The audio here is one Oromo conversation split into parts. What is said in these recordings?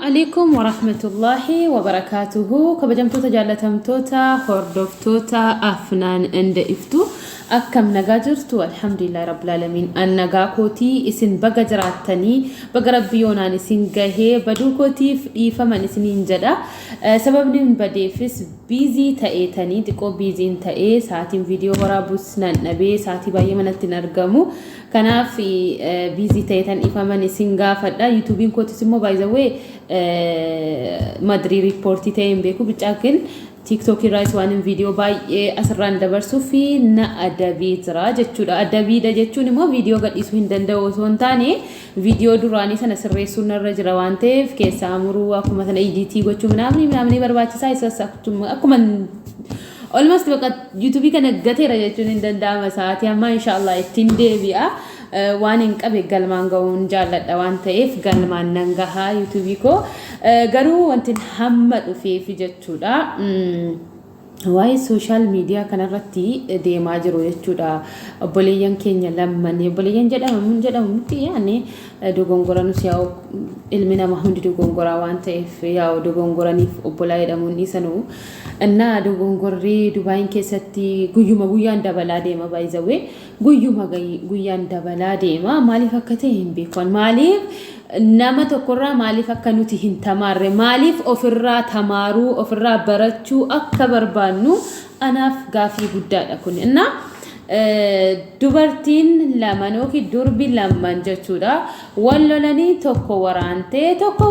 عليكم ورحمة الله وبركاته. كبجمتوتا جالتمتوتا هردفتوتا أفنان عند إفتو أكم نجاجرتو الحمد لله رب العالمين. النجاكوتي إسن بجراتني بجربيونا نسين جهة بدوكوتي في فمن سنين جدا سبب نين بديفس بيزي تأتني تكو بيزين تأ ساعتين فيديو ورابوس نبي ساعتي باي من التنرجمو كان في بيزي تأتني إفهمن سنجا فدا يوتيوبين كوتي سمو باي ذا way مدري ريبورتي تايم بيكو بتأكل تيك توك رايس وانم فيديو باي أسران دبرسو في نا أدبي ترى جتشود أدبي ده جتشوني ما فيديو قد إسوين دندا وسونتاني فيديو دراني سنة سرّيسون الرجل وانته في كيس أمرو أكو مثلا إيديتي وجو منامني برباتي سايس أكتم أكو من almost بقى يوتيوبي كان قتير جتشوني دندا مساتي أما إن شاء الله يتندي بيا وانين كابي قلمان قون جالت وانته في قلمان ننجها يوتيوبي كو قرو وانتن حمد في جتشودا واي سوشال ميديا كان رتي دي ماجرو يجودا بوليان كينيا لمن بوليان جدا ممكن يعني دوغونغورا نسياو علمنا ما هندي دوغونغورا وانته في ياو دوغونغورا نيف بولاي دمون نيسانو أنا دوغونغوري دوباين كيستي غيوما غيان دبلا ديما بايزاوي غيوما غيان دبلا ديما مالي فكتين بيكون مالي nama tokkorraa maaliif akka nuti hin tamarre maaliif ofirraa tamaruu ofirraa barachuu akka barbaannu anaaf gaafii guddaadha kun inna dubartiin lamanoo ki durbi laman jechuudha wallolanii tokko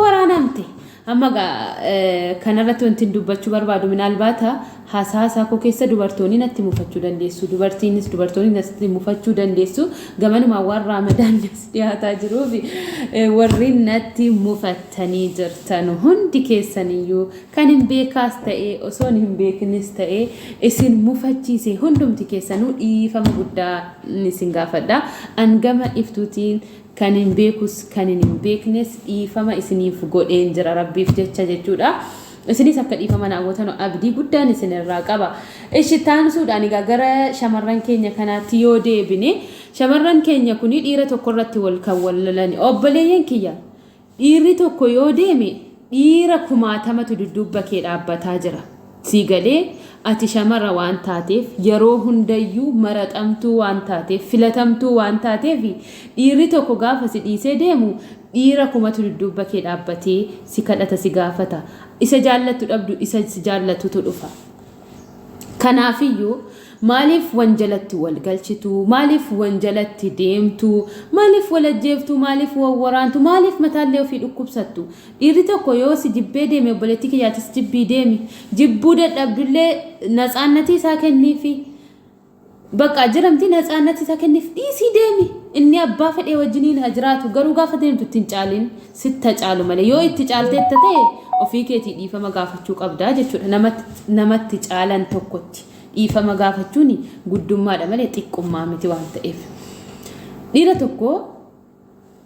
waraanamte amma kanarratti wanti dubbachuu barbaadu minaalbaata hasaasa ko keessa dubartoonni natti mufachuu dandeessu dubartoonni natti mufachuu dandeessu gamanuma warra Ramadaanis dhiyaataa jiruuf warri natti mufattanii jirtan hundi keessaniyyuu kan hin beekaas ta'e osoo hin beeknis ta'e isin mufachiise hundumti keessanuu dhiifama guddaa isin gaafadha angama iftuutiin kan hin beekus kan hin beeknes dhiifama isiniif godheen jira rabbiif jecha jechuudha isinis akka dhiifama naawwatan abdii guddaan isinirraa qaba ishitaan suudhaan gara shamarran keenya kanaatti yoo deebine shamarran keenya kuni dhiira tokko irratti wal kan wallalani obboleeyyan kiyya dhiirri tokko yoo deeme dhiira kumaatamatu dudduubba kee dhaabbataa jira siigalee ati shamara waan taateef yeroo hundayyuu maraxamtuu waan taateef filatamtuu waan taateef dhiirri tokko gaafa si dhiisee deemu dhiira kumatu dudduubba kee dhaabbatee si kadhata si gaafata isa jaallattu dhabdu isa si jaallatutu dhufa kanaafiyyuu maaliif wanjalatti wal galchitu maaliif wanjalatti deemtu maaliif walajjeeftu maaliif wawwaraantu maaliif mataallee ofii dhukkubsattu dhiirri tokko yoo si jibbee deeme obboleettii kiyyaatis jibbii deemi jibbuu dadhabdullee natsaannatii isaa kenniifi bakka jiramti natsaannatii isaa kenniif dhiisii deemi inni abbaa fedhee wajjiniin hajiraatu garuu gaafa deemtu ittiin caalin sitta caalu malee yoo itti caalteetta ta'e ofii keetii dhiifama gaafachuu qabdaa jechuudha namatti caalan tokkotti dhiifama gaafachuun guddummaadha malee xiqqummaa miti waan ta'eef dhiira tokko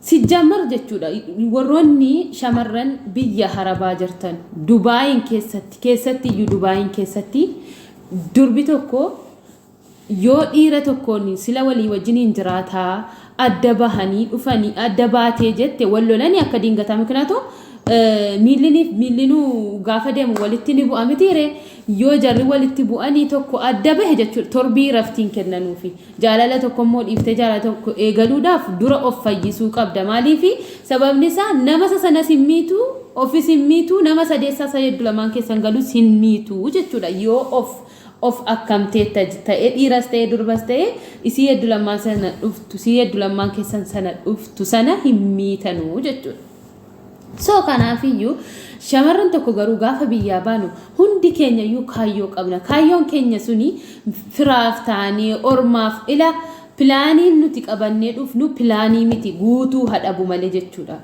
si jammar jechuudha warroonni shamarran biyya harabaa jirtan Dubaayin keessatti iyyuu Dubaayin keessatti durbi tokko yoo dhiira tokkoon sila walii wajjiniin jiraataa adda bahanii dhufanii adda baatee jette wallolanii akka dingataa miknaatu millinuu gaafa deemu walitti ni bu'a mitiire yoo jarri walitti bu'anii tokko adda bahe jechuudha torbii raftiin kennanuufi jaalala tokko immoo dhiiftee jaalala tokko eegaluudhaaf dura of fayyisuu qabda maaliifi sababni isaa nama sana simmiitu ofis simmiitu nama sadeessaa sayeddu lamaan keessan galuu simmiitu jechuudha yoo of akkamteetta ta'e dhiiras ta'e durbas ta'e isii heddu lamaan sana dhuftu isii heddu lamaan keessan sana dhuftu sana himmiitanuu jechuudha so kanaafiyyuu shamarran tokko garuu gaafa biyyaa baanu hundi keenya iyyuu kaayyoo qabna kaayyoon keenya suni firaaf taanee ormaaf ila pilaaniin nuti qabannee dhufnu pilaanii miti guutuu hadhabu malee jechuudha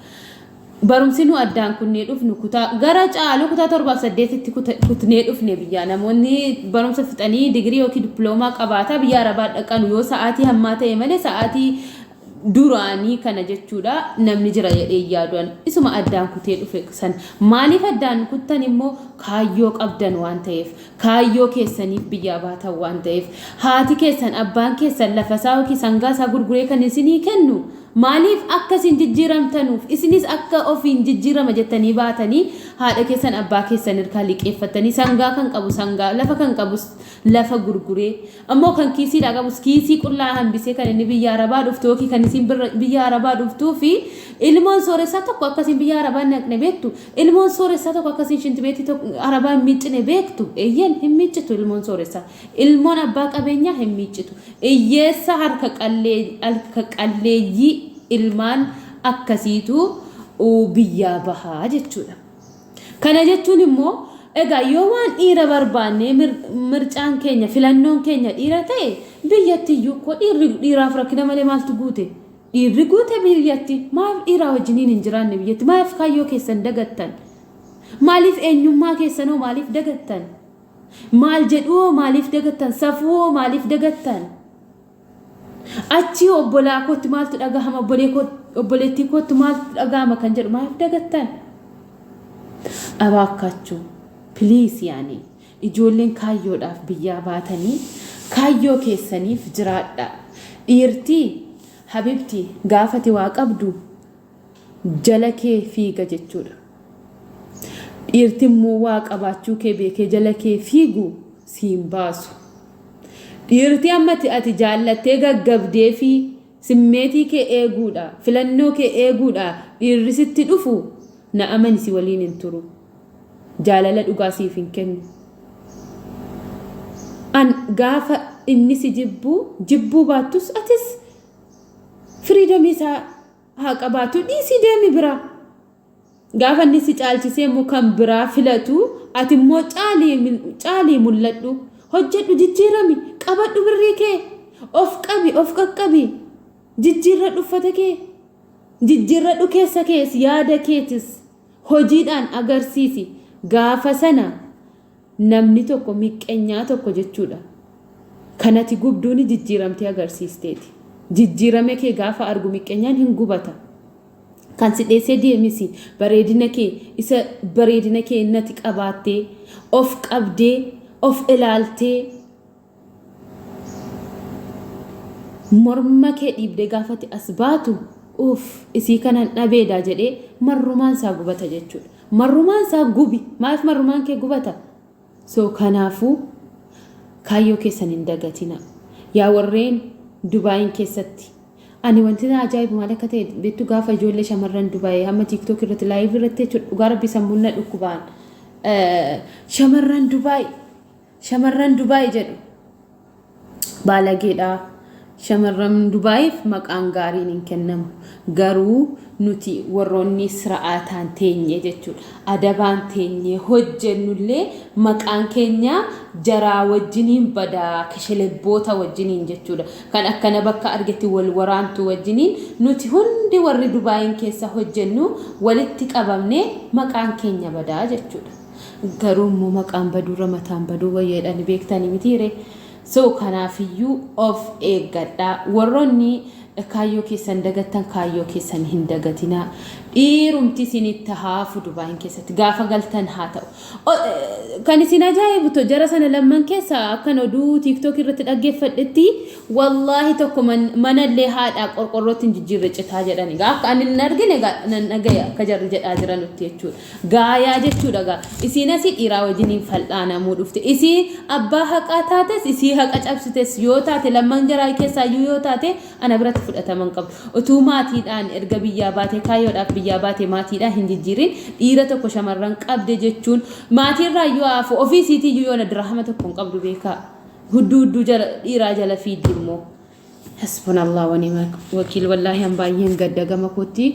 barumsi nu addaan kunnee dhufnu kutaa gara caalu kutaa 7-8tti kutnee dhufne biyyaa namoonni barumsa fixanii digirii yookiin diploomaa qabaata biyya arabaa dhaqanu yoo sa'aatii hammaa ta'e malee sa'aatii duraanii kana jechuudha namni jira jedhee yaaduun isuma addaan kutee dhufe san maaliif addaan kuttan immoo kaayyoo qabdan waan ta'eef kaayyoo keessaniif biyyaa baatan waan ta'eef haati keessan abbaan keessan lafa isaa yookiin sangaa isaa gurguree kan isinii kennu maaliif akkasin jijjiiramtanuuf isinis akka ofiin jijjiirama jettanii baatanii haadha keessan abbaa keessan irkaa liqeeffatanii sangaa kan qabu sangaa lafa kan qabu lafa gurguree ammoo kan kiisiidhaa qabus kiisii qullaa hambisee kan inni biyya arabaa dhuftu yookiin kan isin biyya arabaa dhuftuu fi ilmoon sooressaa tokko akkasiin biyya arabaa naqne beektu ilmoon sooressaa tokko akkasiin shintibeetii arabaa hin miicine beektu eeyyen hin miicitu ilmoon sooressaa ilmoon abbaa qabeenyaa hin miicitu iyyeessa harka qalleeyyii ilmaan akkasiitu biyyaa bahaa jechuudha. Kana jechuun immoo egaa yoo waan dhiira barbaanne mircaan keenya filannoon keenya dhiira ta'e biyyatti iyyuu ko dhiiraaf rakkina malee maaltu guute dhiirri guute biyyatti maaf dhiiraa wajjiniin hin jiraanne biyyatti maaf kaayyoo keessan dagattan maaliif eenyummaa keessanoo maaliif dagattan maal jedhuu maaliif dagattan safuu maaliif dagattan achi obbolaa kootti maaltu dhagahama obboleettii kootti maaltu dhagahama kan jedhu maaf dagattan abaakkachu please yaani ijoolleen kaayyoodhaaf biyyaa baatanii kaayyoo keessaniif jiraadha dhiirtii habibti gaafati waa qabdu jala kee fiiga jechuudha dhiirti immoo waa qabaachuu kee beekee jala kee fiigu siin baasu dhiirti ammati ati jaallattee gaggabdee fi simmeetii kee eeguudha filannoo kee eeguudha dhiirri sitti dhufu na amansi waliin hin turu jaalala dhugaa siif hin kennu an gaafa inni si jibbuu baattus atis freedom isaa haa qabaatu dhiisii deemi biraa gaafa inni si caalchisee immoo kan biraa filatu ati immoo caalii mul'adhu hojjedhu jijjiirami qabadhu birrii kee of qaqqabi jijjiirradhu uffata kee jijjiirradhu keessa kees yaada keetis hojiidhaan agarsiisi gaafa sana namni tokko miqqeenyaa tokko jechuudha kanati gubduuni jijjiiramtee agarsiisteeti jijjiirame kee gaafa argu miqqeenyaan hin gubata kan si dheessee deemisi bareedina kee isa bareedina kee nati qabaattee of qabdee of ilaaltee morma kee dhiibdee gaafati as baatu isii kanan dhabeedha jedhee marrumaan isaa gubata jechuudha marrumaan isaa gubi maaf marrumaan kee gubata so kanaafuu kaayyoo keessan hin dagatina yaa warreen Dubaayin keessatti ani wanti ajaa'ibu maal akka ta'e beektu gaafa ijoollee shamarran Dubaayii hamma TikTok irratti live irratti jechuudha dhugaa rabbi sammuun na dhukkubaan shamarran Dubaayii jedhu baalageedha shamarran Dubaayiif maqaan gaariin hin kennamu garuu nuti warroonni siraataan teenye jechuudha adabaan teenye hojjennullee maqaan keenya jaraa wajjiniin badaa kashalebboota wajjiniin jechuudha kan akkana bakka argetti wal waraantu wajjiniin nuti hundi warri Dubaayin keessa hojjennu walitti qabamne maqaan keenya badaa jechuudha garuu immoo maqaan baduu ramataan baduu wayyeedhaan beektanii mitiire so kanaafiyyuu of eeggadhaa warroonni kaayyoo keessan dagattan kaayyoo keessan hin dagatinaa dhiirumti isinitti haafu Dubaayin keessatti gaafa galtan haa ta'u kan isin ajaa'ibu jara sana lamman keessa akkan oduu TikTok irratti dhaggeeffadhetti wallaahi tokko manallee haadhaa qorqorrootti jijjiirre citaa jedhani akka ani hin argine nan dhagaye akka jarri jedhaa jiran nutti jechuudha gaayaa jechuudha gaa isiin asii dhiiraa wajjiniin fal'aanamuu dhufte isii abbaa haqaa taates isii haqa cabsites yoo taate lamman jaraa keessaayyuu yoo taate ana biratti fudhataman qabu utuu maatiidhaan erga biyyaa baatee kaayyoodhaaf biyyaa baatee maatiidhaan hin jijjiirin dhiira tokko shamarran qabde jechuun maatiirraa yoo hafu ofiisiitii yoo na dirahama tokko hin qabdu beekaa hudduu dhiiraa jala fiiddi immoo hasbunallah wa ni'mal wakiil wallahi han baay'een gaddagama kooti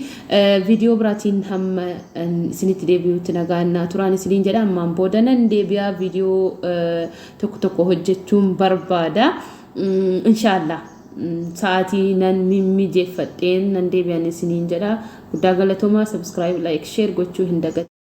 viidiyoo biraatiin hamma isinitti deebi'uutti nagaannaa turaan isiniin jedha ammaan boodanan deebi'aa viidiyoo tokko hojjechuun barbaada inshallah sa'aatii nan mijeeffadheen nan deebi'an isiniin jedha guddaa galatoomaa subscribe like share gochuu hin dagatinaa